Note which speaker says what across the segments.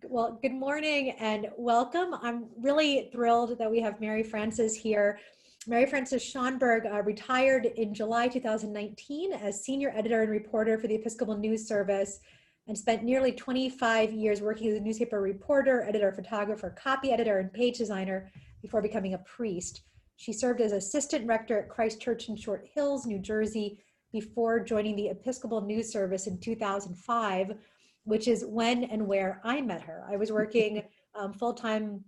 Speaker 1: Well, good morning and welcome. I'm really thrilled that we have Mary Frances here. Mary Frances Schjonberg retired in July 2019 as senior editor and reporter for the Episcopal News Service and spent nearly 25 years working as a newspaper reporter, editor, photographer, copy editor, and page designer before becoming a priest. She served as assistant rector at Christ Church in Short Hills, New Jersey, before joining the Episcopal News Service in 2005, which is when and where I met her. I was working full-time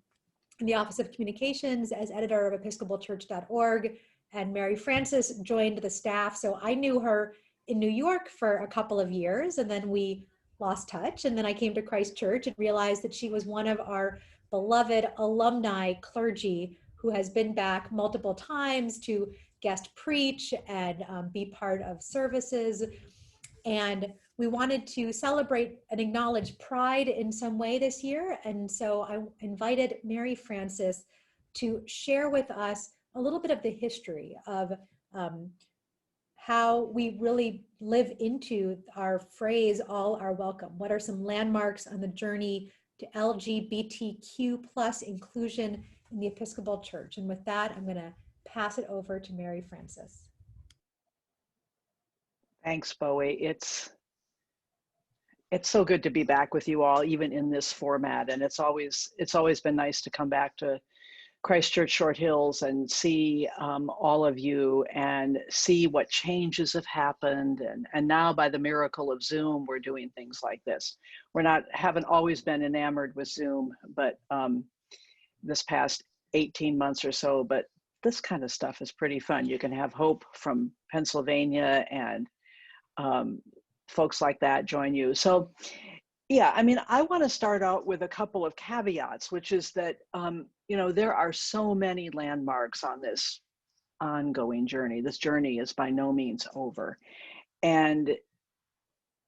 Speaker 1: in the Office of Communications as editor of episcopalchurch.org, and Mary Frances joined the staff. So I knew her in New York for a couple of years, and then we lost touch. And then I came to Christ Church and realized that she was one of our beloved alumni clergy who has been back multiple times to guest preach and be part of services. And we wanted to celebrate and acknowledge Pride in some way this year. And so I invited Mary Frances to share with us a little bit of the history of how we really live into our phrase, all are welcome. What are some landmarks on the journey to LGBTQ plus inclusion in the Episcopal Church? And with that, I'm going to pass it over to Mary Frances.
Speaker 2: Thanks, Bowie. It's so good to be back with you all, even in this format. And it's always been nice to come back to Christ Church Short Hills and see all of you and see what changes have happened. And now, by the miracle of Zoom, we're doing things like this. Haven't always been enamored with Zoom, but this past 18 months or so, but this kind of stuff is pretty fun. You can have Hope from Pennsylvania and folks like that join you. So yeah, I mean, I want to start out with a couple of caveats, which is that, there are so many landmarks on this ongoing journey. This journey is by no means over. And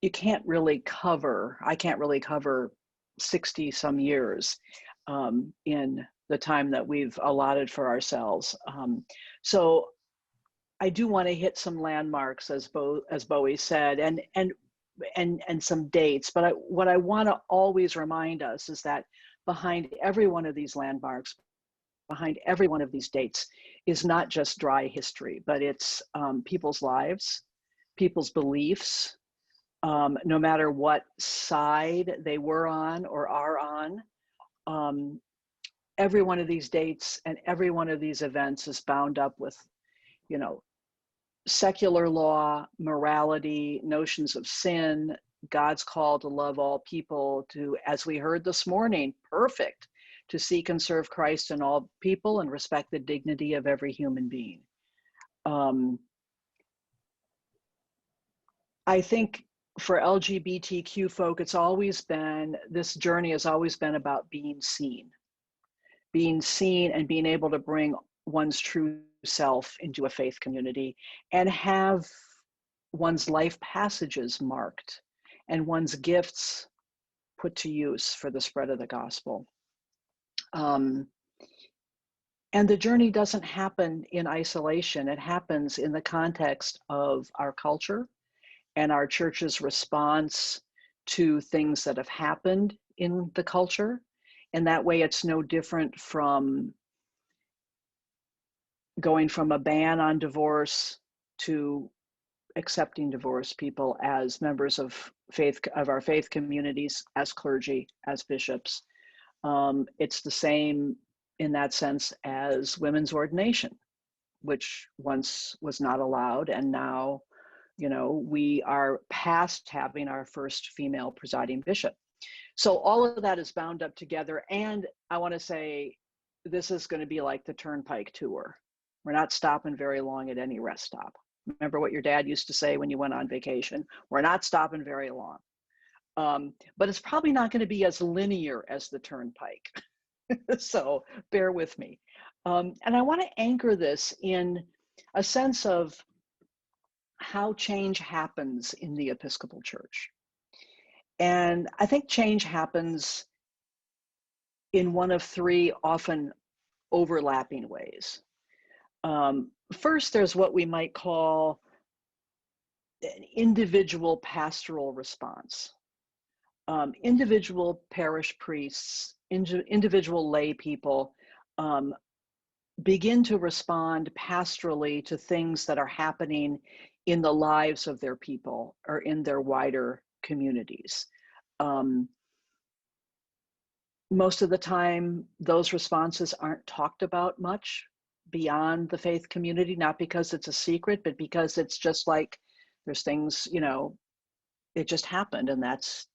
Speaker 2: I can't really cover 60 some years in the time that we've allotted for ourselves. So I do want to hit some landmarks, as Bowie said, and some dates. But what I want to always remind us is that behind every one of these landmarks, behind every one of these dates, is not just dry history, but it's people's lives, people's beliefs, no matter what side they were on or are on. Every one of these dates and every one of these events is bound up with, secular law, morality, notions of sin, God's call to love all people, to, as we heard this morning, perfect, to seek and serve Christ in all people and respect the dignity of every human being. I think for LGBTQ folk, this journey has always been about being seen and being able to bring one's true self into a faith community and have one's life passages marked and one's gifts put to use for the spread of the gospel. And the journey doesn't happen in isolation. It happens in the context of our culture and our church's response to things that have happened in the culture. And that way it's no different from going from a ban on divorce to accepting divorced people as members of our faith communities, as clergy, as bishops. It's the same in that sense as women's ordination, which once was not allowed, and now, we are past having our first female presiding bishop. So all of that is bound up together, and I want to say this is going to be like the Turnpike tour. We're not stopping very long at any rest stop. Remember what your dad used to say when you went on vacation? We're not stopping very long. But it's probably not going to be as linear as the Turnpike. So bear with me. And I want to anchor this in a sense of how change happens in the Episcopal Church. And I think change happens in one of three often overlapping ways. First, there's what we might call an individual pastoral response. individual parish priests, individual lay people begin to respond pastorally to things that are happening in the lives of their people or in their wider communities. Most of the time, those responses aren't talked about much beyond the faith community, not because it's a secret, but because it's just like there's things, you know, it just happened and that's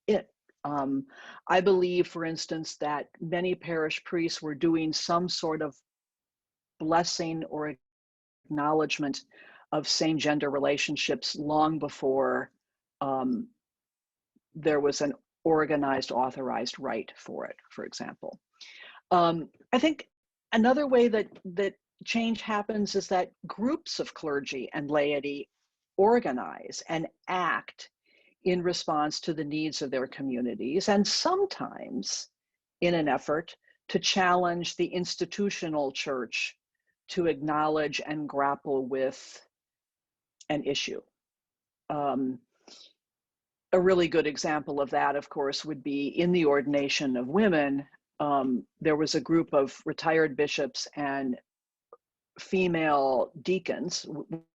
Speaker 2: it. I believe, for instance, that many parish priests were doing some sort of blessing or acknowledgement of same-gender relationships long before there was an organized, authorized rite for it, for example. I think another way that change happens is that groups of clergy and laity organize and act in response to the needs of their communities, and sometimes in an effort to challenge the institutional church to acknowledge and grapple with an issue. A really good example of that, of course, would be in the ordination of women. There was a group of retired bishops and female deacons,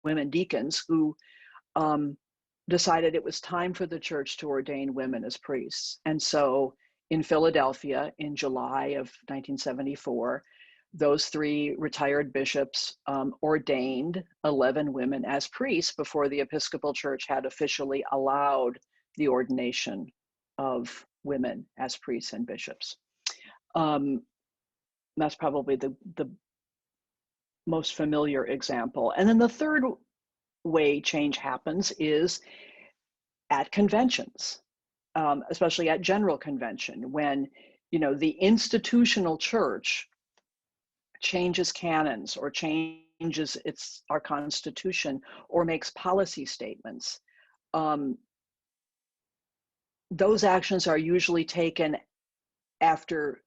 Speaker 2: women deacons, who decided it was time for the church to ordain women as priests. And so in Philadelphia in July of 1974, those three retired bishops ordained 11 women as priests before the Episcopal Church had officially allowed the ordination of women as priests and bishops. That's probably the most familiar example. And then the third way change happens is at conventions, especially at General Convention, when, you know, the institutional church changes canons or changes our constitution or makes policy statements. Those actions are usually taken after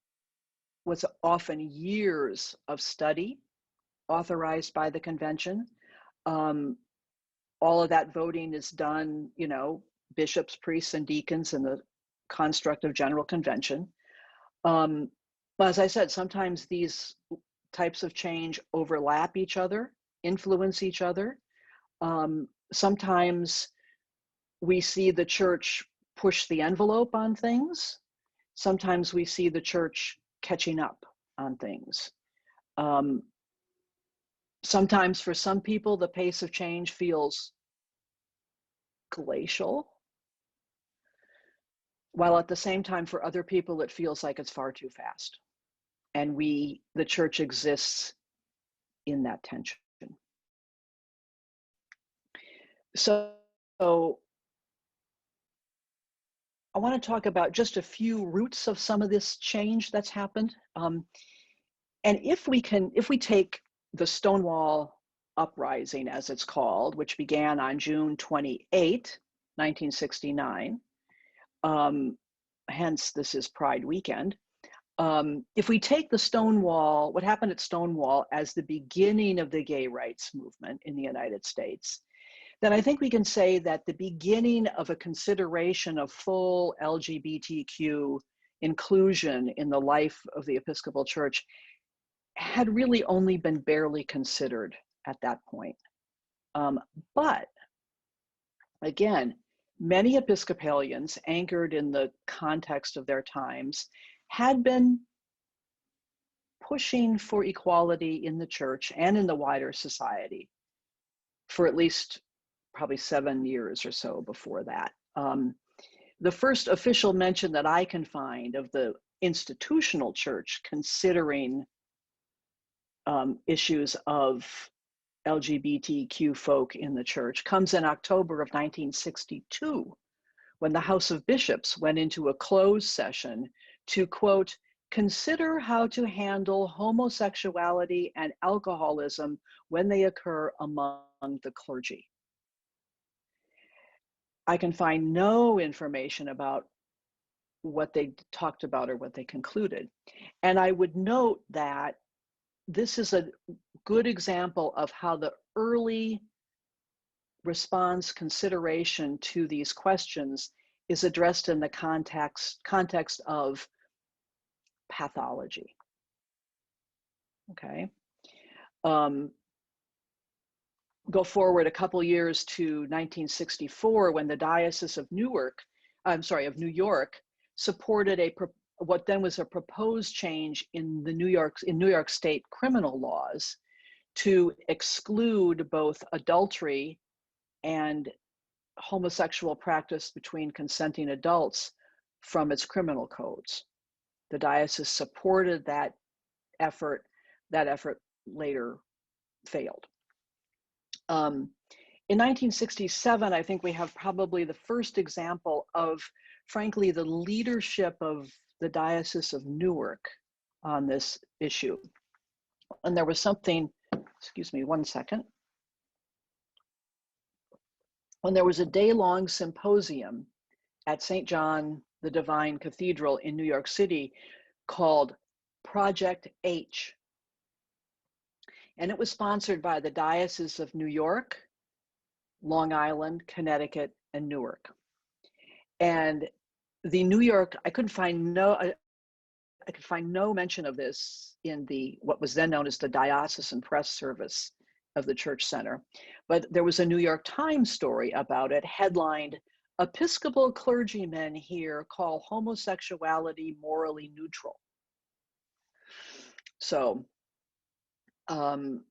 Speaker 2: what's often years of study authorized by the convention. All of that voting is done, you know, bishops, priests, and deacons in the construct of General Convention. As I said, sometimes these types of change overlap each other, influence each other. Sometimes we see the church push the envelope on things. Sometimes we see the church catching up on things. Sometimes for some people, the pace of change feels glacial, while at the same time for other people, it feels like it's far too fast. And the church exists in that tension. So I want to talk about just a few roots of some of this change that's happened. And if we take the Stonewall Uprising, as it's called, which began on June 28, 1969, hence this is Pride Weekend. If we take what happened at Stonewall as the beginning of the gay rights movement in the United States, then I think we can say that the beginning of a consideration of full LGBTQ inclusion in the life of the Episcopal Church had really only been barely considered at that point. But again, many Episcopalians, anchored in the context of their times, had been pushing for equality in the church and in the wider society for at least probably 7 years or so before that. The first official mention that I can find of the institutional church considering issues of LGBTQ folk in the church comes in October of 1962, when the House of Bishops went into a closed session to, quote, consider how to handle homosexuality and alcoholism when they occur among the clergy. I can find no information about what they talked about or what they concluded. And I would note that this is a good example of how the early response consideration to these questions is addressed in the context of pathology. Okay. Go forward a couple years to 1964, when the Diocese of New York supported what then was a proposed change in the New York State criminal laws to exclude both adultery and homosexual practice between consenting adults from its criminal codes. The diocese supported that effort. That effort later failed. In 1967, I think we have probably the first example of, frankly, the leadership of the Diocese of Newark on this issue. And there was something, excuse me one second, when there was a day-long symposium at St. John the Divine Cathedral in New York City called Project H. And it was sponsored by the Diocese of New York, Long Island, Connecticut, and Newark. And the New York, I could find no mention of this in what was then known as the Diocesan Press Service of the Church Center. But there was a New York Times story about it, headlined, "Episcopal clergymen here call homosexuality morally neutral." So, and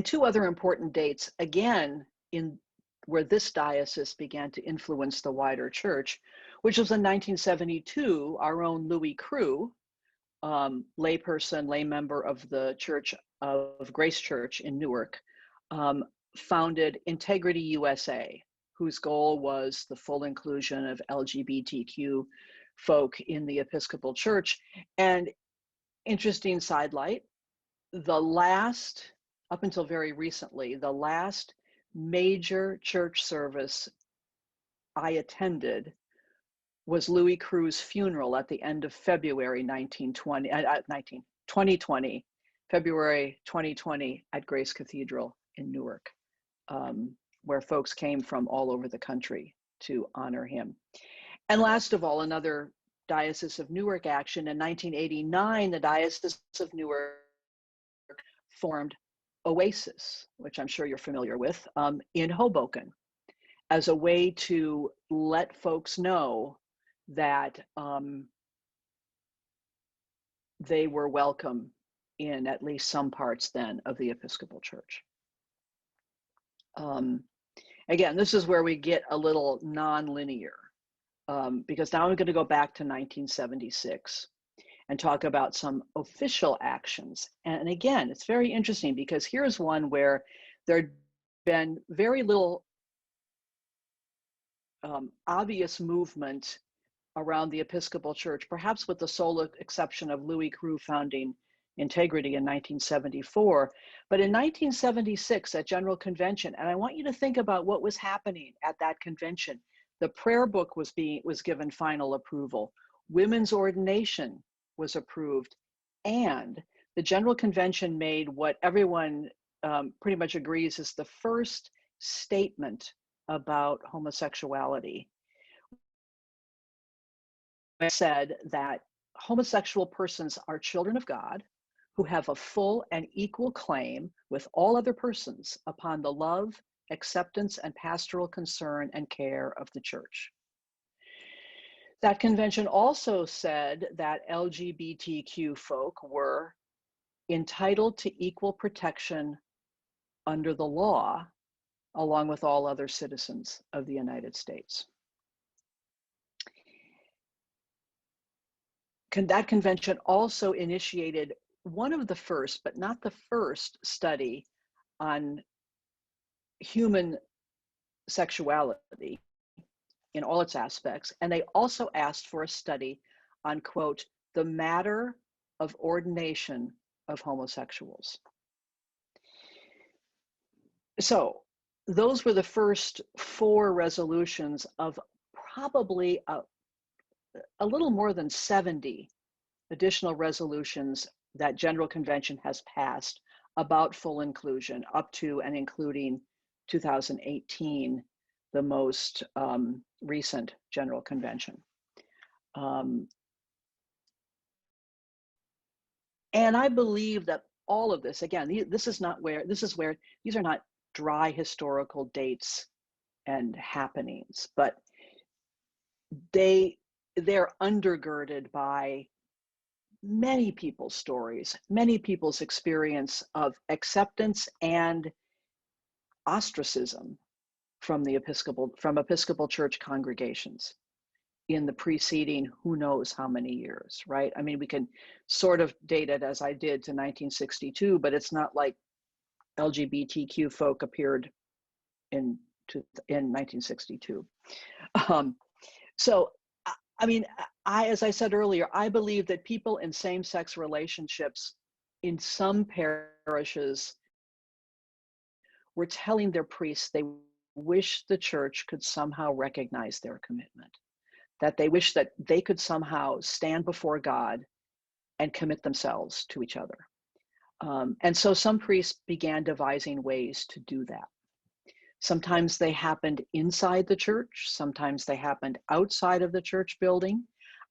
Speaker 2: two other important dates, again, where this diocese began to influence the wider church, which was in 1972, our own Louis Crew, lay member of the Church of Grace Church in Newark, founded Integrity USA, whose goal was the full inclusion of LGBTQ folk in the Episcopal Church. And interesting sidelight, up until very recently, the last major church service I attended was Louis Crew's funeral at the end of February 2020, February 2020 at Grace Cathedral in Newark, where folks came from all over the country to honor him. And last of all, another Diocese of Newark action. In 1989, the Diocese of Newark formed Oasis, which I'm sure you're familiar with, in Hoboken, as a way to let folks know that they were welcome in at least some parts then of the Episcopal Church. Again, this is where we get a little non-linear, because now I'm going to go back to 1976 and talk about some official actions. And again, it's very interesting because here's one where there'd been very little obvious movement around the Episcopal Church, perhaps with the sole exception of Louis Crew founding Integrity in 1974. But in 1976 at General Convention, and I want you to think about what was happening at that convention. The prayer book was given final approval. Women's ordination was approved, and the General Convention made what everyone pretty much agrees is the first statement about homosexuality. It said that homosexual persons are children of God who have a full and equal claim with all other persons upon the love, acceptance, and pastoral concern and care of the Church. That convention also said that LGBTQ folk were entitled to equal protection under the law, along with all other citizens of the United States. That convention also initiated one of the first, but not the first, study on human sexuality in all its aspects. And they also asked for a study on, quote, the matter of ordination of homosexuals. So those were the first 4 resolutions of probably a little more than 70 additional resolutions that General Convention has passed about full inclusion, up to and including 2018, the most recent General Convention. And I believe that all of this, again, this is where these are not dry historical dates and happenings, but they're undergirded by many people's stories, many people's experience of acceptance and ostracism from Episcopal Church congregations in the preceding who knows how many years, right? I mean, we can sort of date it as I did to 1962, but it's not like LGBTQ folk appeared in 1962. So, I mean, as I said earlier, I believe that people in same-sex relationships in some parishes were telling their priests they wish the church could somehow recognize their commitment, that they wish that they could somehow stand before God and commit themselves to each other. And so some priests began devising ways to do that. Sometimes they happened inside the church, sometimes they happened outside of the church building.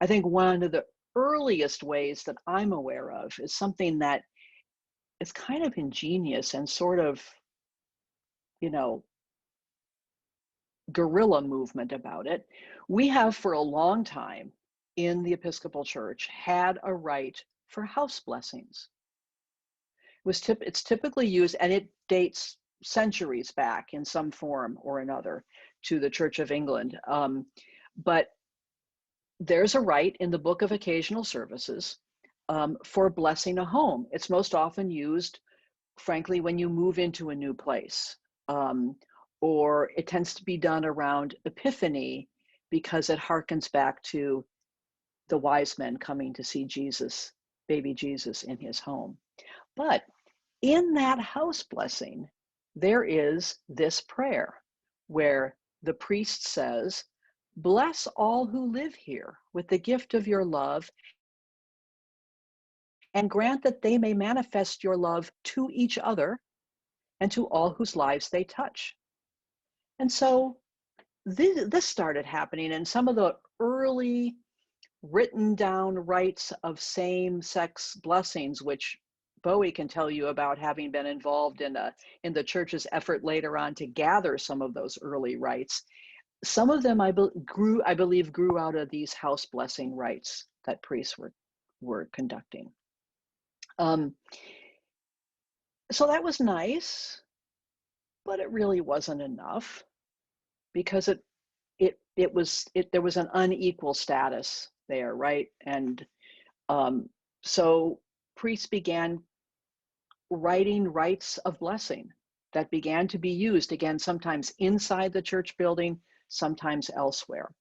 Speaker 2: I think one of the earliest ways that I'm aware of is something that is kind of ingenious and sort of, guerrilla movement about it. We have for a long time in the Episcopal Church had a rite for house blessings. It's typically used, and it dates centuries back in some form or another to the Church of England. But there's a rite in the Book of Occasional Services for blessing a home. It's most often used, frankly, when you move into a new place. Or it tends to be done around Epiphany because it harkens back to the wise men coming to see Jesus, baby Jesus, in his home. But in that house blessing, there is this prayer where the priest says, "Bless all who live here with the gift of your love, and grant that they may manifest your love to each other and to all whose lives they touch." And so this started happening, and some of the early written down rites of same-sex blessings, which Bowie can tell you about, having been involved in the church's effort later on to gather some of those early rites. Some of them I believe grew out of these house blessing rites that priests were conducting. So that was nice, but it really wasn't enough, because there was an unequal status there, right? And so priests began writing rites of blessing that began to be used, again, sometimes inside the church building, sometimes elsewhere.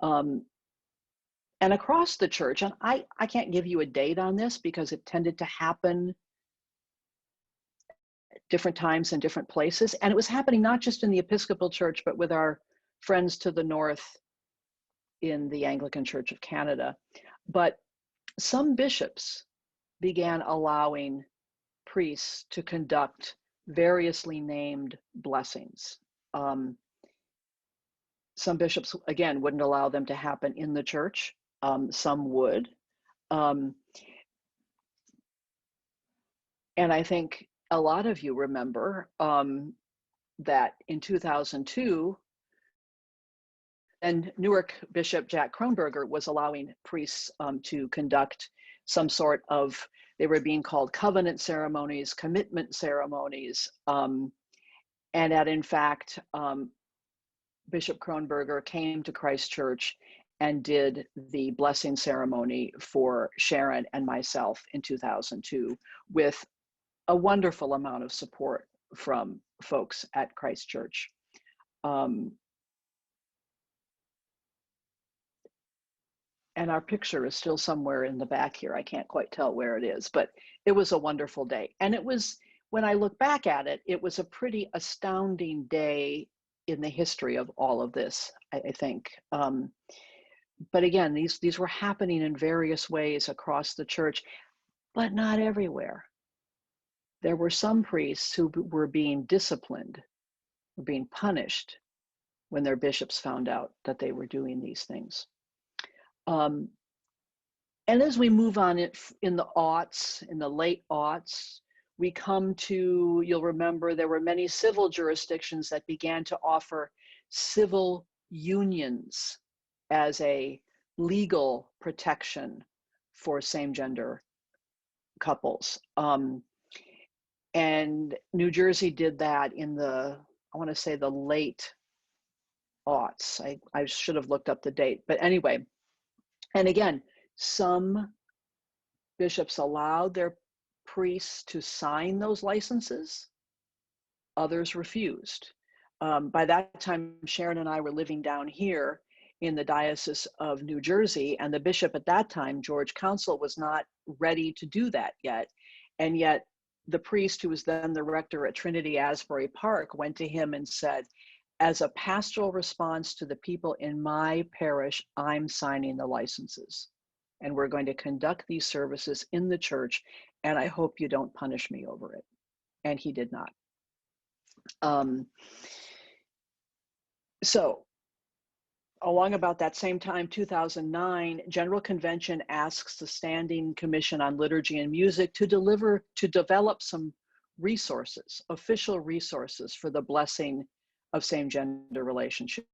Speaker 2: And across the church, and I can't give you a date on this because it tended to happen at different times in different places. And it was happening not just in the Episcopal Church, but with our friends to the north in the Anglican Church of Canada. But some bishops began allowing priests to conduct variously named blessings. Some bishops, again, wouldn't allow them to happen in the church. Some would. And I think a lot of you remember that in 2002, and Newark Bishop Jack Kronberger was allowing priests to conduct some sort of, they were being called covenant ceremonies, commitment ceremonies, and that in fact, Bishop Kronberger came to Christ Church and did the blessing ceremony for Sharon and myself in 2002 with a wonderful amount of support from folks at Christ Church. And our picture is still somewhere in the back here. I can't quite tell where it is, but it was a wonderful day. And it was, when I look back at it, it was a pretty astounding day in the history of all of this, I think. But again, these were happening in various ways across the church, but not everywhere. There were some priests who were being disciplined, were being punished when their bishops found out that they were doing these things. And as we move on in the aughts, in the late aughts, we come to, you'll remember, there were many civil jurisdictions that began to offer civil unions as a legal protection for same-gender couples. And New Jersey did that in the, I want to say the late aughts. I should have looked up the date, but anyway. And again, some bishops allowed their priests to sign those licenses, others refused. By that time, Sharon and I were living down here in the Diocese of New Jersey, and the bishop at that time, George Council, was not ready to do that yet. And yet the priest who was then the rector at Trinity Asbury Park went to him and said, as a pastoral response to the people in my parish, I'm signing the licenses. And we're going to conduct these services in the church, and I hope you don't punish me over it. And he did not. So along about that same time, 2009, General Convention asks the Standing Commission on Liturgy and Music to develop some resources, official resources for the blessing of same-gender relationships.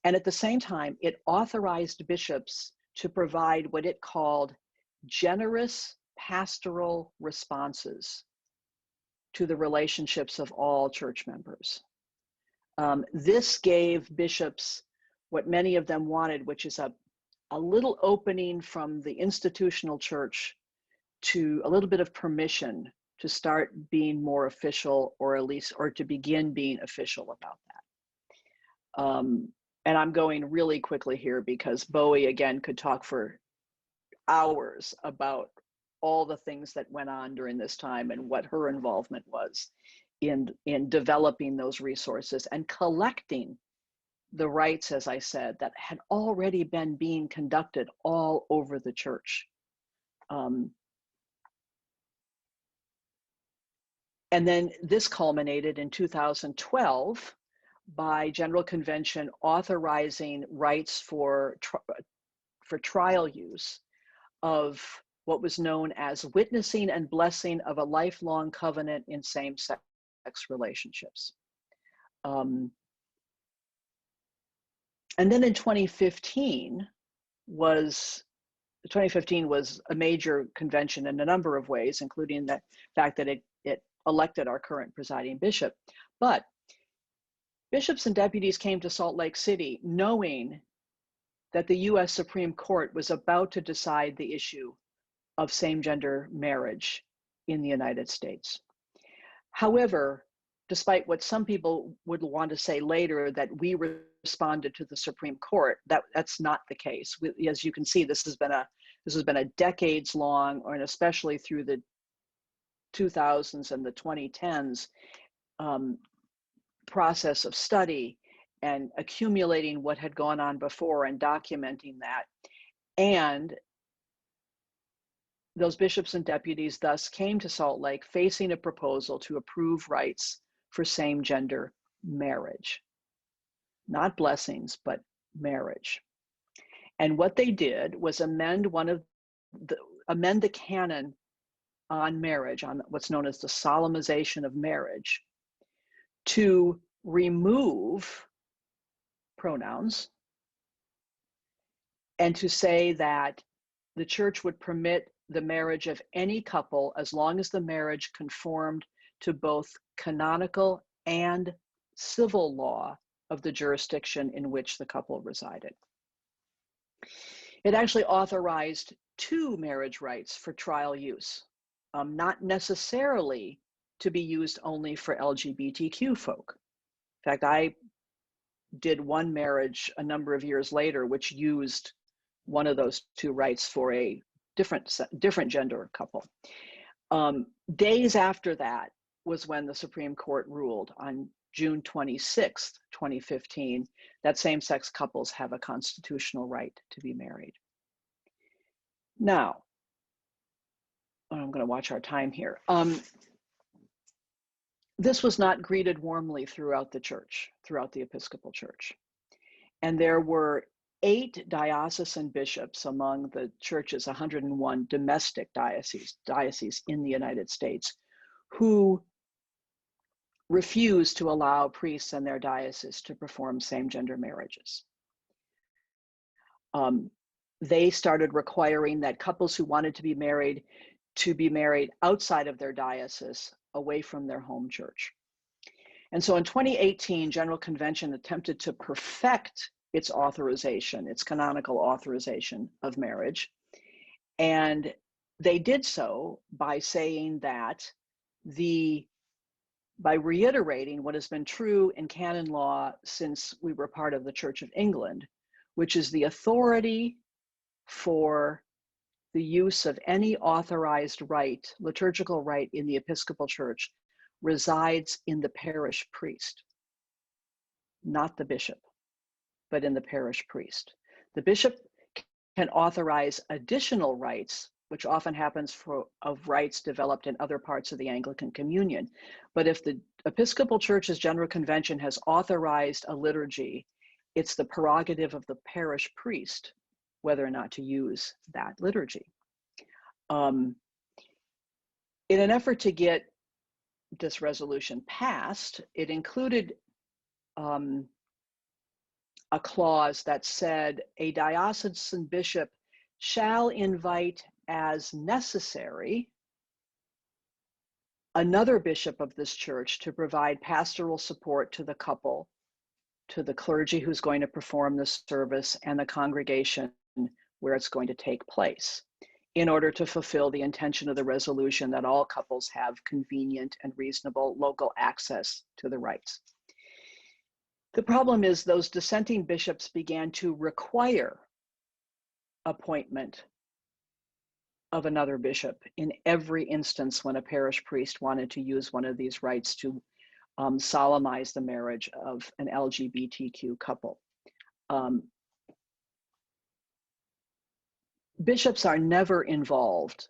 Speaker 2: And at the same time, it authorized bishops to provide what it called generous pastoral responses to the relationships of all church members. This gave bishops what many of them wanted, which is a little opening from the institutional church to a little bit of permission to start being more official, or at least, or to begin being official about that. And I'm going really quickly here because Bowie, again, could talk for hours about all the things that went on during this time and what her involvement was in developing those resources and collecting the rites, as I said, that had already been being conducted all over the church. And then this culminated in 2012 by General Convention authorizing rites for trial use of what was known as witnessing and blessing of a lifelong covenant in same-sex relationships. And then in 2015 was a major convention in a number of ways, including the fact that it elected our current presiding bishop. But bishops and deputies came to Salt Lake City knowing that the US Supreme Court was about to decide the issue of same-gender marriage in the United States. However, despite what some people would want to say later, that we responded to the Supreme Court, that's not the case. As you can see, this has been a decades-long, and especially through the 2000s and the 2010s, process of study and accumulating what had gone on before and documenting that. And those bishops and deputies thus came to Salt Lake facing a proposal to approve rites for same-gender marriage. Not blessings, but marriage. And what they did was amend the canon on marriage, on what's known as the solemnization of marriage, to remove pronouns and to say that the church would permit the marriage of any couple as long as the marriage conformed to both canonical and civil law of the jurisdiction in which the couple resided. It actually authorized 2 marriage rites for trial use, not necessarily to be used only for LGBTQ folk. In fact, I did one marriage a number of years later, which used one of those 2 rites for a different gender couple. Days after that was when the Supreme Court ruled on June 26th, 2015, that same-sex couples have a constitutional right to be married. Now, I'm going to watch our time here. this was not greeted warmly throughout the church, throughout the Episcopal Church. And there were 8 diocesan bishops among the church's 101 domestic dioceses in the United States who refused to allow priests in their diocese to perform same-gender marriages. They started requiring that couples who wanted to be married outside of their diocese, away from their home church. And so in 2018, General Convention attempted to perfect its authorization, its canonical authorization of marriage. And they did so by saying that by reiterating what has been true in canon law since we were part of the Church of England, which is the authority for the use of any authorized rite, liturgical rite in the Episcopal Church, resides in the parish priest, not the bishop, but in the parish priest. The bishop can authorize additional rites, which often happens of rites developed in other parts of the Anglican Communion. But if the Episcopal Church's General Convention has authorized a liturgy, it's the prerogative of the parish priest whether or not to use that liturgy. In an effort to get this resolution passed, it included a clause that said a diocesan bishop shall invite as necessary another bishop of this church to provide pastoral support to the couple, to the clergy who's going to perform the service, and the congregation where it's going to take place, in order to fulfill the intention of the resolution that all couples have convenient and reasonable local access to the rites. The problem is those dissenting bishops began to require appointment of another bishop in every instance when a parish priest wanted to use one of these rites to solemnize the marriage of an LGBTQ couple. Bishops are never involved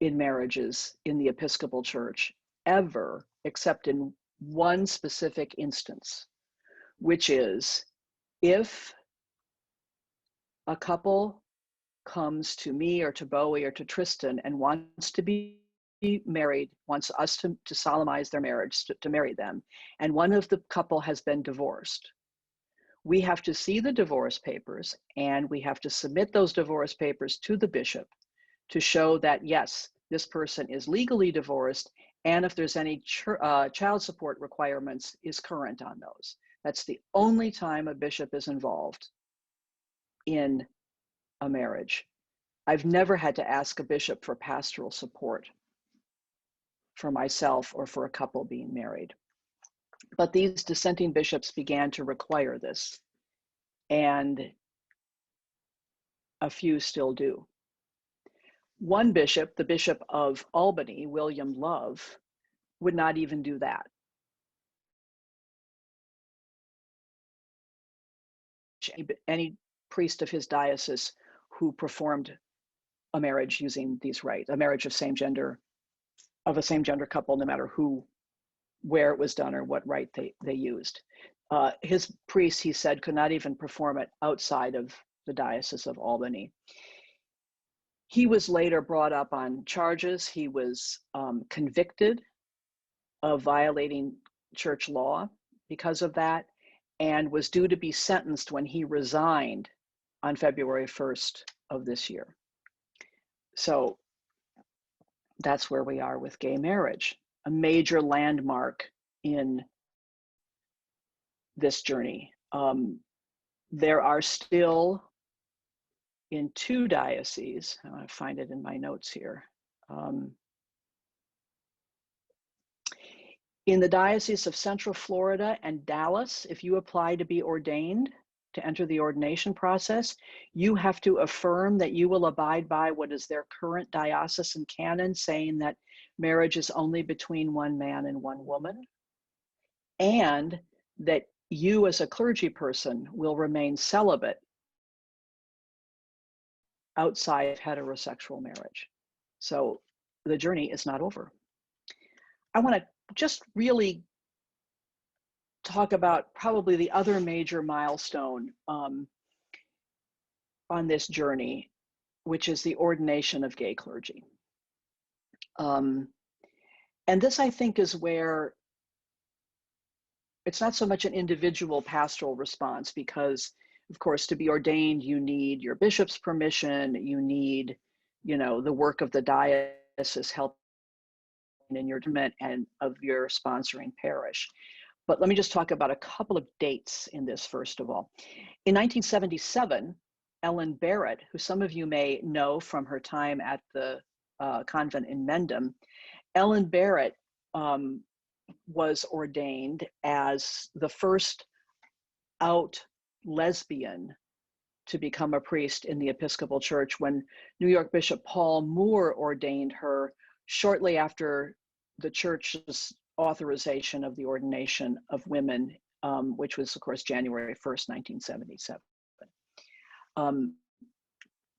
Speaker 2: in marriages in the Episcopal Church, ever, except in one specific instance, which is if a couple comes to me or to Bowie or to Tristan and wants to be married, wants us to solemnize their marriage, to marry them, and one of the couple has been divorced, we have to see the divorce papers and we have to submit those divorce papers to the bishop to show that, yes, this person is legally divorced, and if there's any child support requirements, is current on those. That's the only time a bishop is involved in a marriage. I've never had to ask a bishop for pastoral support for myself or for a couple being married. But these dissenting bishops began to require this, and a few still do. One bishop, the Bishop of Albany, William Love, would not even do that. Any priest of his diocese who performed a marriage using these rites, a marriage of a same-gender couple, no matter where it was done or what rite they used. His priest, he said, could not even perform it outside of the Diocese of Albany. He was later brought up on charges. He was convicted of violating church law because of that, and was due to be sentenced when he resigned on February 1st of this year. So that's where we are with gay marriage, a major landmark in this journey. There are still, in 2 dioceses, I want to find it in my notes here. In the Diocese of Central Florida and Dallas, if you apply to be ordained, to enter the ordination process, you have to affirm that you will abide by what is their current diocesan canon, saying that marriage is only between one man and one woman, and that you as a clergy person will remain celibate outside of heterosexual marriage. So the journey is not over. I want to just really talk about probably the other major milestone on this journey, which is the ordination of gay clergy. And this, I think, is where it's not so much an individual pastoral response, because, of course, to be ordained, you need your bishop's permission, you need, the work of the diocese helping in your development and of your sponsoring parish. But let me just talk about a couple of dates in this, first of all. In 1977, Ellen Barrett, who some of you may know from her time at the convent in Mendham, Ellen Barrett was ordained as the first out lesbian to become a priest in the Episcopal Church, when New York Bishop Paul Moore ordained her shortly after the church's authorization of the ordination of women, which was, of course, January 1st, 1977.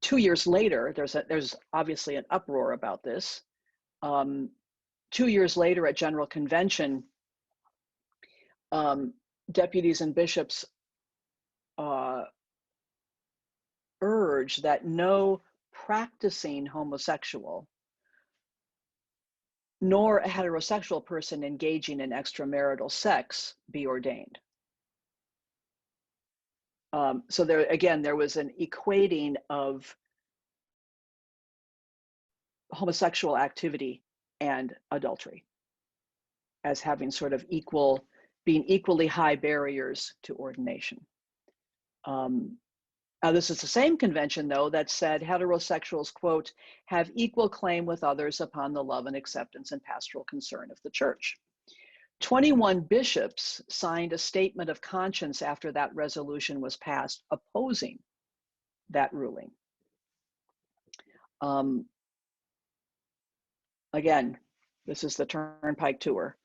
Speaker 2: 2 years later, there's obviously an uproar about this. 2 years later at General Convention, deputies and bishops urged that no practicing homosexual nor a heterosexual person engaging in extramarital sex be ordained. So there was an equating of homosexual activity and adultery as having sort of being equally high barriers to ordination. This is the same convention, though, that said heterosexuals, quote, have equal claim with others upon the love and acceptance and pastoral concern of the church. 21 bishops signed a statement of conscience after that resolution was passed, opposing that ruling. Again, this is the Turnpike Tour.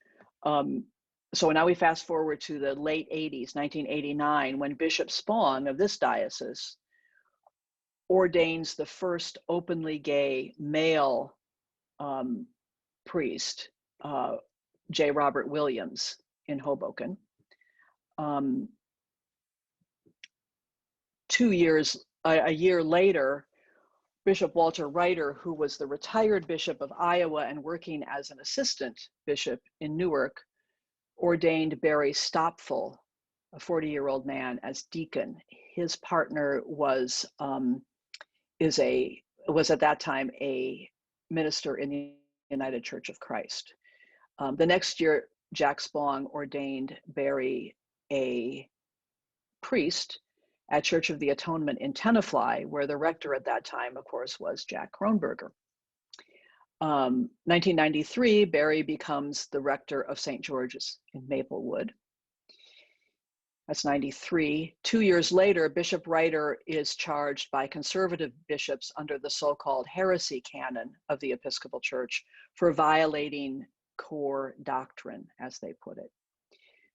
Speaker 2: So now we fast forward to the late 80s, 1989, when Bishop Spong of this diocese ordains the first openly gay male priest, J. Robert Williams, in Hoboken. A year later, Bishop Walter Reiter, who was the retired bishop of Iowa and working as an assistant bishop in Newark, ordained Barry Stopfel, a 40-year-old man, as deacon. His partner was at that time a minister in the United Church of Christ. The next year, Jack Spong ordained Barry a priest at Church of the Atonement in Tenafly, where the rector at that time, of course, was Jack Kronberger. 1993, Barry becomes the rector of St. George's in Maplewood. That's 93. 2 years later, Bishop Reiter is charged by conservative bishops under the so-called heresy canon of the Episcopal Church for violating core doctrine, as they put it.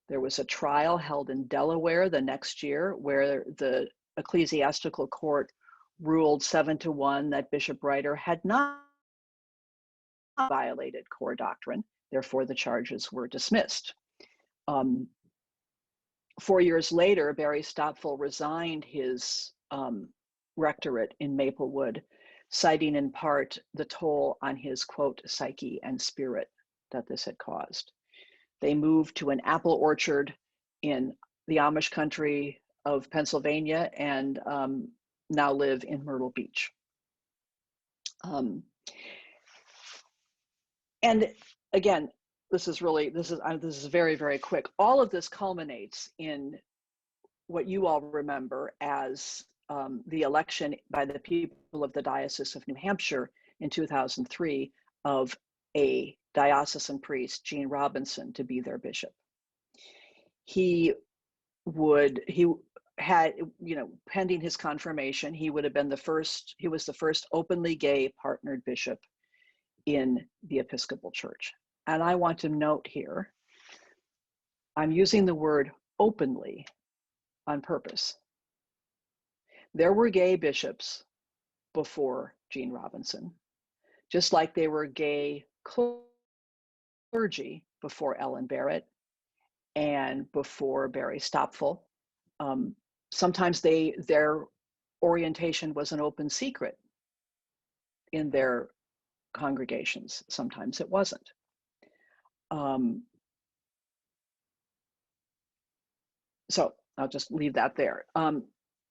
Speaker 2: There was a trial held in Delaware the next year where the ecclesiastical court ruled 7-1 that Bishop Reiter had not violated core doctrine. Therefore, the charges were dismissed. 4 years later, Barry Stopfel resigned his rectorate in Maplewood, citing in part the toll on his, quote, psyche and spirit that this had caused. They moved to an apple orchard in the Amish country of Pennsylvania and now live in Myrtle Beach. And again, this is very, very quick. All of this culminates in what you all remember as the election by the people of the Diocese of New Hampshire in 2003 of a diocesan priest, Gene Robinson, to be their bishop. He had, pending his confirmation, he was the first openly gay partnered bishop in the Episcopal Church. And I want to note here, I'm using the word openly on purpose. There were gay bishops before Gene Robinson, just like they were gay clergy before Ellen Barrett and before Barry Stopfel. Sometimes their orientation was an open secret in their congregations. Sometimes it wasn't. So I'll just leave that there.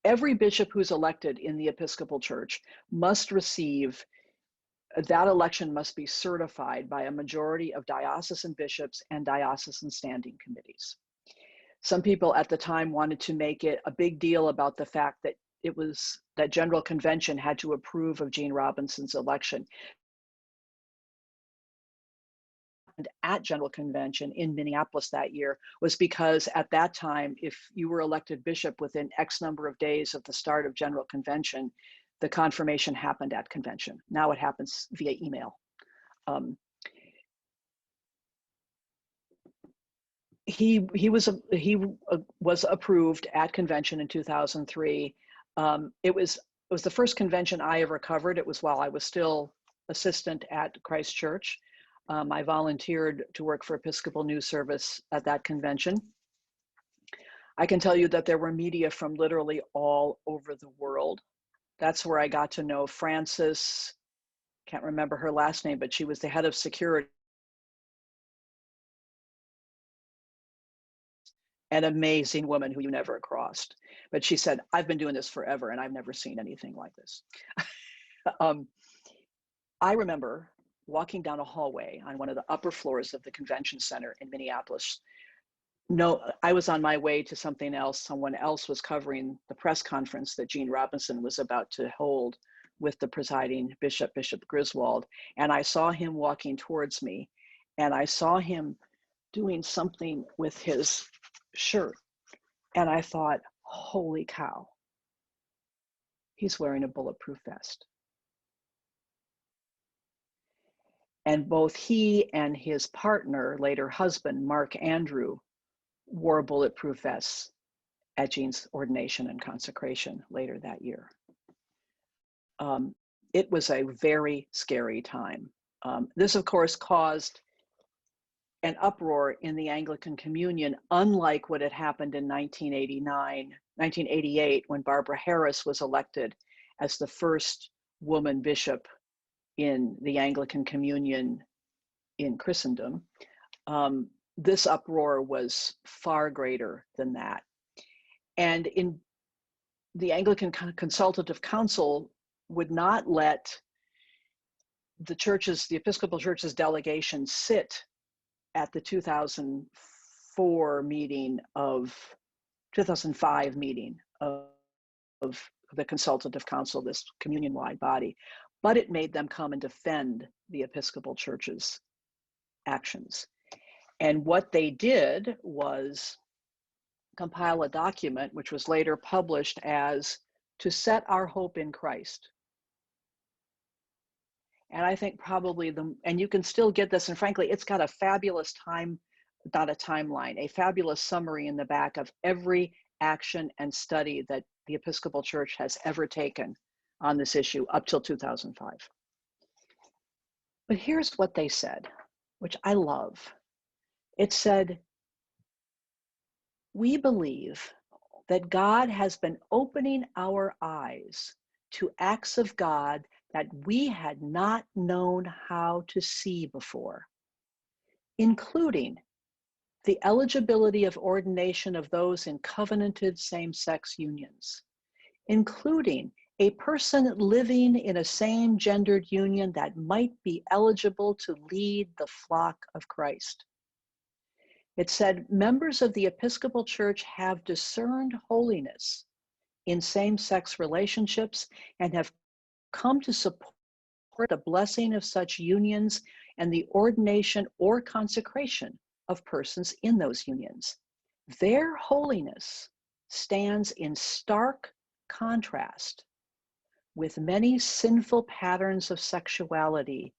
Speaker 2: Every bishop who's elected in the Episcopal Church must receive, that election must be certified by a majority of diocesan bishops and diocesan standing committees. Some people at the time wanted to make it a big deal about the fact that that General Convention had to approve of Gene Robinson's election. And at General Convention in Minneapolis that year was because at that time, if you were elected bishop within X number of days of the start of General Convention, the confirmation happened at convention. Now it happens via email. He was approved at convention in 2003. It was the first convention I ever covered. It was while I was still assistant at Christ Church. I volunteered to work for Episcopal News Service at that convention. I can tell you that there were media from literally all over the world. That's where I got to know Frances, can't remember her last name, but she was the head of security. An amazing woman who you never crossed. But she said, I've been doing this forever and I've never seen anything like this. I remember walking down a hallway on one of the upper floors of the convention center in Minneapolis. No, I was on my way to something else. Someone else was covering the press conference that Gene Robinson was about to hold with the presiding bishop, Bishop Griswold. And I saw him walking towards me, and I saw him doing something with his shirt. And I thought, holy cow, he's wearing a bulletproof vest. And both he and his partner, later husband, Mark Andrew, wore bulletproof vests at Gene's ordination and consecration later that year. It was a very scary time. This, of course, caused an uproar in the Anglican Communion, unlike what had happened in 1988, when Barbara Harris was elected as the first woman bishop in the Anglican Communion in Christendom. This uproar was far greater than that. And in the Anglican Consultative Council would not let the Episcopal Church's delegation sit at the 2005 meeting of the Consultative Council, this communion-wide body, but it made them come and defend the Episcopal Church's actions. And what they did was compile a document, which was later published as "To Set Our Hope in Christ." And I think probably and you can still get this, and frankly, it's got a fabulous a fabulous summary in the back of every action and study that the Episcopal Church has ever taken on this issue up till 2005. But here's what they said, which I love. It said, "We believe that God has been opening our eyes to acts of God that we had not known how to see before, including the eligibility of ordination of those in covenanted same-sex unions, including a person living in a same-gendered union that might be eligible to lead the flock of Christ." It said, members of the Episcopal Church have discerned holiness in same-sex relationships and have come to support the blessing of such unions and the ordination or consecration of persons in those unions. Their holiness stands in stark contrast with many sinful patterns of sexuality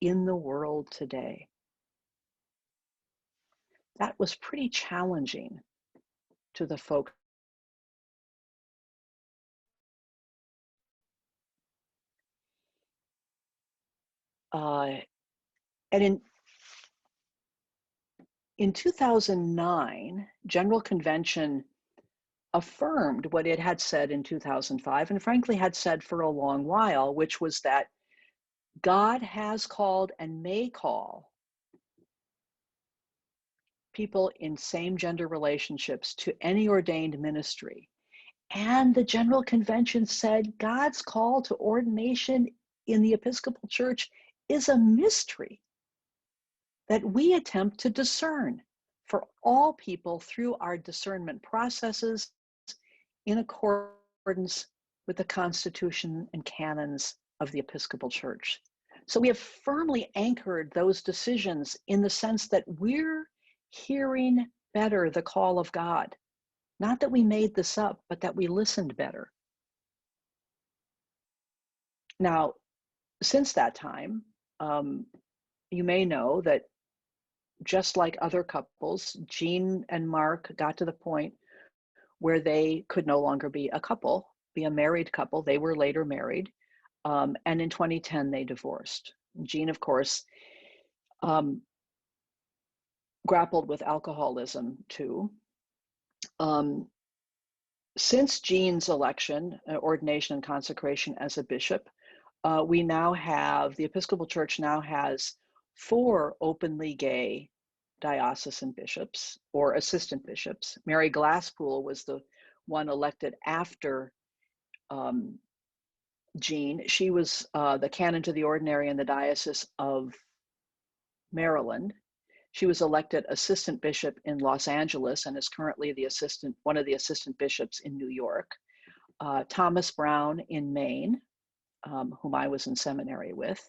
Speaker 2: in the world today. That was pretty challenging to the folks. And In 2009, General Convention affirmed what it had said in 2005, and frankly had said for a long while, which was that God has called and may call people in same-gender relationships to any ordained ministry. And the General Convention said God's call to ordination in the Episcopal Church is a mystery that we attempt to discern for all people through our discernment processes in accordance with the Constitution and canons of the Episcopal Church. So we have firmly anchored those decisions in the sense that we're hearing better the call of God. Not that we made this up, but that we listened better. Now, since that time, you may know that just like other couples, Jean and Mark got to the point where they could no longer be a couple, be a married couple. They were later married. And in 2010, they divorced. Jean, of course, grappled with alcoholism too. Since Jean's election, ordination and consecration as a bishop, we now have, the Episcopal Church now has 4 openly gay diocesan bishops or assistant bishops. Mary Glasspool was the one elected after Jean. She was the canon to the ordinary in the Diocese of Maryland. She was elected assistant bishop in Los Angeles and is currently one of the assistant bishops in New York. Thomas Brown in Maine, whom I was in seminary with.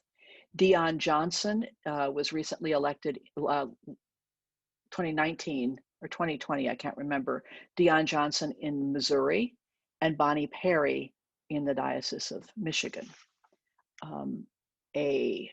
Speaker 2: Dion Johnson was recently elected 2019 or 2020, I can't remember. Dion Johnson in Missouri, and Bonnie Perry in the Diocese of Michigan. A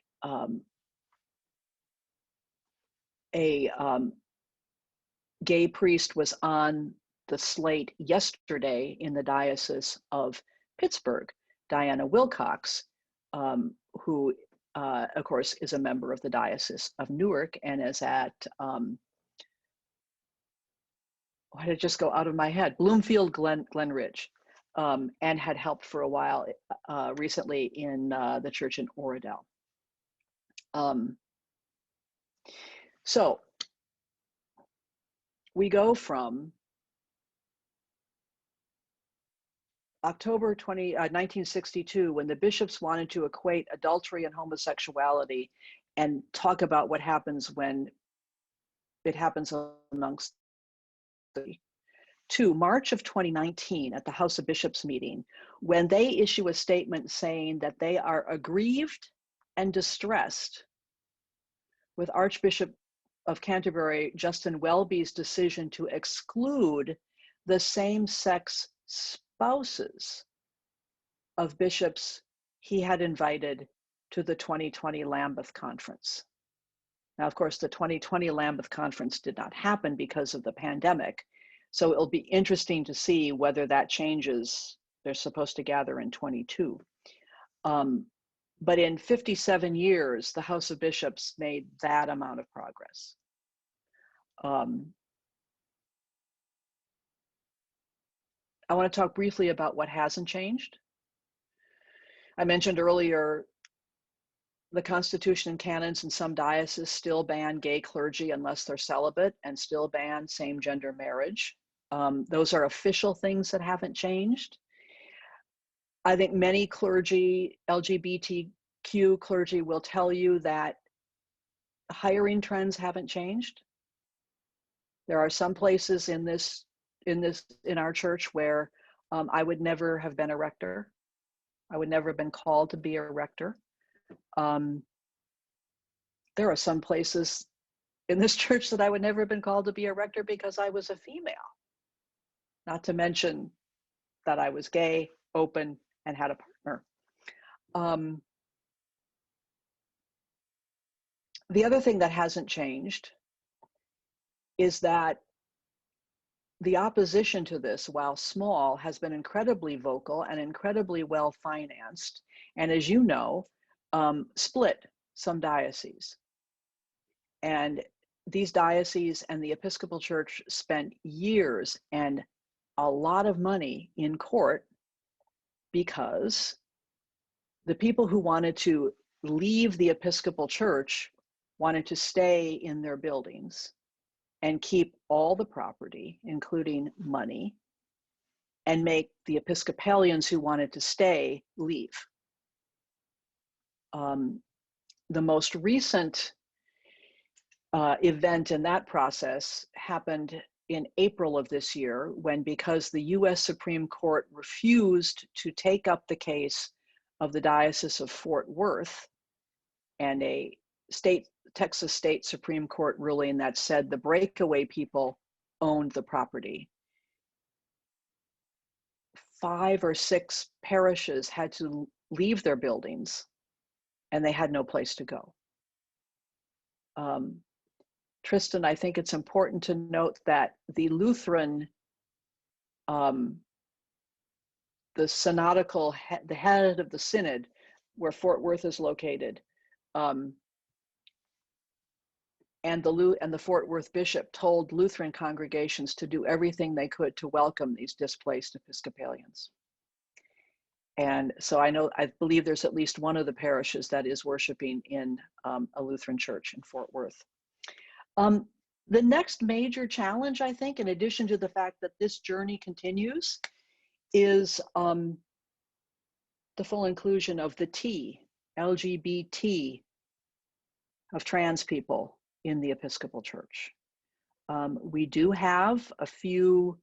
Speaker 2: gay priest was on the slate yesterday in the Diocese of Pittsburgh, Diana Wilcox, who, of course, is a member of the Diocese of Newark and is at, why did it just go out of my head? Bloomfield Glenridge, and had helped for a while recently in the church in Oradell. So we go from October 1962, when the bishops wanted to equate adultery and homosexuality and talk about what happens when it happens amongst the, to March of 2019 at the House of Bishops meeting, when they issue a statement saying that they are aggrieved and distressed with Archbishop of Canterbury, Justin Welby's decision to exclude the same-sex spouses of bishops he had invited to the 2020 Lambeth Conference. Now, of course, the 2020 Lambeth Conference did not happen because of the pandemic, so it'll be interesting to see whether that changes. They're supposed to gather in 22. But in 57 years, the House of Bishops made that amount of progress. I want to talk briefly about what hasn't changed. I mentioned earlier, the Constitution and canons in some dioceses still ban gay clergy unless they're celibate, and still ban same-gender marriage. Those are official things that haven't changed. I think many clergy, LGBTQ clergy, will tell you that hiring trends haven't changed. There are some places in our church where I would never have been a rector. I would never have been called to be a rector. There are some places in this church that I would never have been called to be a rector because I was a female. Not to mention that I was gay, open, and had a partner. The other thing that hasn't changed is that the opposition to this, while small, has been incredibly vocal and incredibly well financed, and as you know, split some dioceses. And these dioceses and the Episcopal Church spent years and a lot of money in court because the people who wanted to leave the Episcopal Church wanted to stay in their buildings and keep all the property, including money, and make the Episcopalians who wanted to stay leave. The most recent event in that process happened in April of this year, when, because the US Supreme Court refused to take up the case of the Diocese of Fort Worth, and a Texas State Supreme Court ruling that said the breakaway people owned the property. 5 or 6 parishes had to leave their buildings, and they had no place to go. Tristan, I think it's important to note that the Lutheran, the synodical, the head of the synod, where Fort Worth is located, and the Fort Worth bishop told Lutheran congregations to do everything they could to welcome these displaced Episcopalians. And so I believe there's at least one of the parishes that is worshiping in a Lutheran church in Fort Worth. The next major challenge, I think, in addition to the fact that this journey continues, is the full inclusion of the T, LGBT, of trans people in the Episcopal Church. We do have a few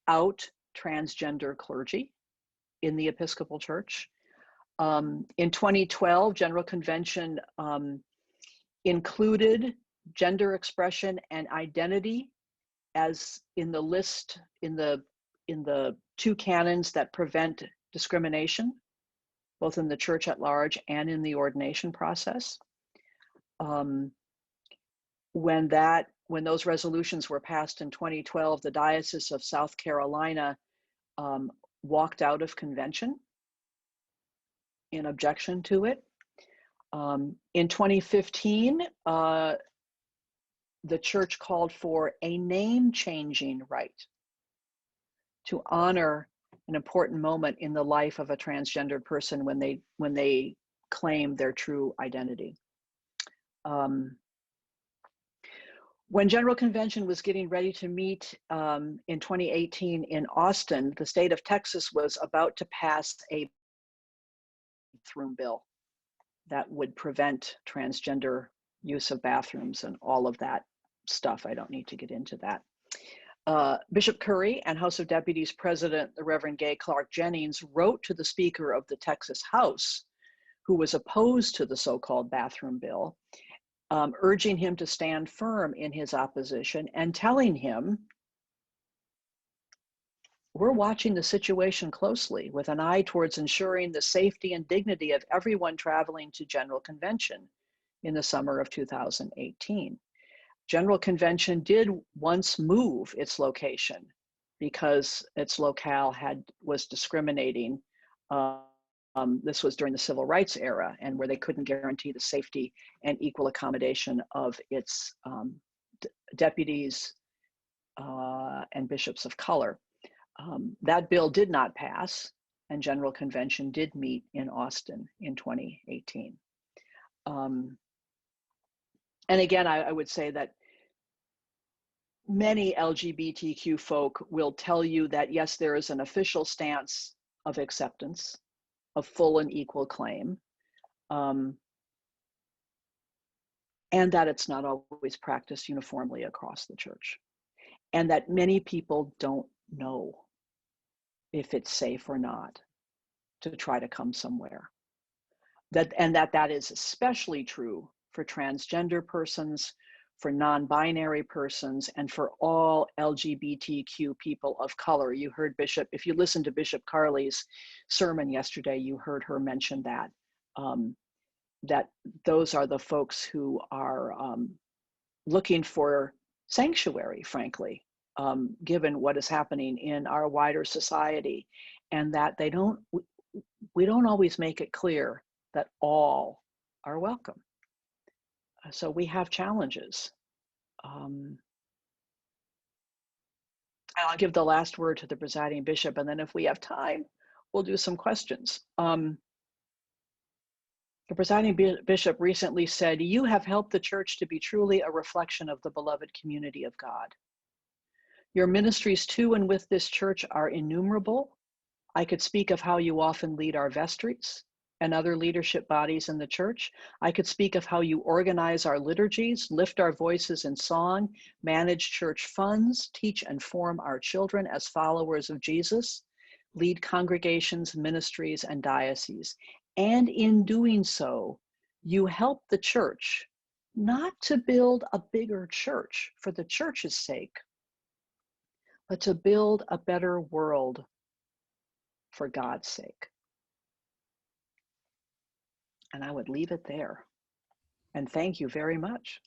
Speaker 2: out transgender clergy in the Episcopal Church. In 2012, General Convention included gender expression and identity as in the list, in the 2 canons that prevent discrimination, both in the church at large and in the ordination process. When those resolutions were passed in 2012, the Diocese of South Carolina walked out of convention in objection to it. In 2015, the church called for a name-changing rite to honor an important moment in the life of a transgendered person when they claim their true identity. When General Convention was getting ready to meet in 2018 in Austin, the state of Texas was about to pass a bathroom bill that would prevent transgender use of bathrooms and all of that stuff. I don't need to get into that. Bishop Curry and House of Deputies President, the Reverend Gay Clark Jennings, wrote to the Speaker of the Texas House, who was opposed to the so-called bathroom bill, urging him to stand firm in his opposition and telling him, we're watching the situation closely with an eye towards ensuring the safety and dignity of everyone traveling to General Convention in the summer of 2018. General Convention did once move its location because its locale was discriminating. This was during the civil rights era, and where they couldn't guarantee the safety and equal accommodation of its deputies and bishops of color. That bill did not pass, and General Convention did meet in Austin in 2018. And again, I would say that many LGBTQ folk will tell you that, yes, there is an official stance of acceptance of full and equal claim, and that it's not always practiced uniformly across the church, and that many people don't know if it's safe or not to try to come somewhere. That is especially true for transgender persons, for non-binary persons, and for all LGBTQ people of color. You heard Bishop, if you listened to Bishop Carley's sermon yesterday, you heard her mention that, that those are the folks who are looking for sanctuary, frankly, given what is happening in our wider society, and that we don't always make it clear that all are welcome. So we have challenges. I'll give the last word to the presiding bishop, and then if we have time, we'll do some questions. The presiding bishop recently said, "You have helped the church to be truly a reflection of the beloved community of God. Your ministries to and with this church are innumerable. I could speak of how you often lead our vestries and other leadership bodies in the church. I could speak of how you organize our liturgies, lift our voices in song, manage church funds, teach and form our children as followers of Jesus, lead congregations, ministries, and dioceses. And in doing so, you help the church not to build a bigger church for the church's sake, but to build a better world for God's sake." And I would leave it there. And thank you very much.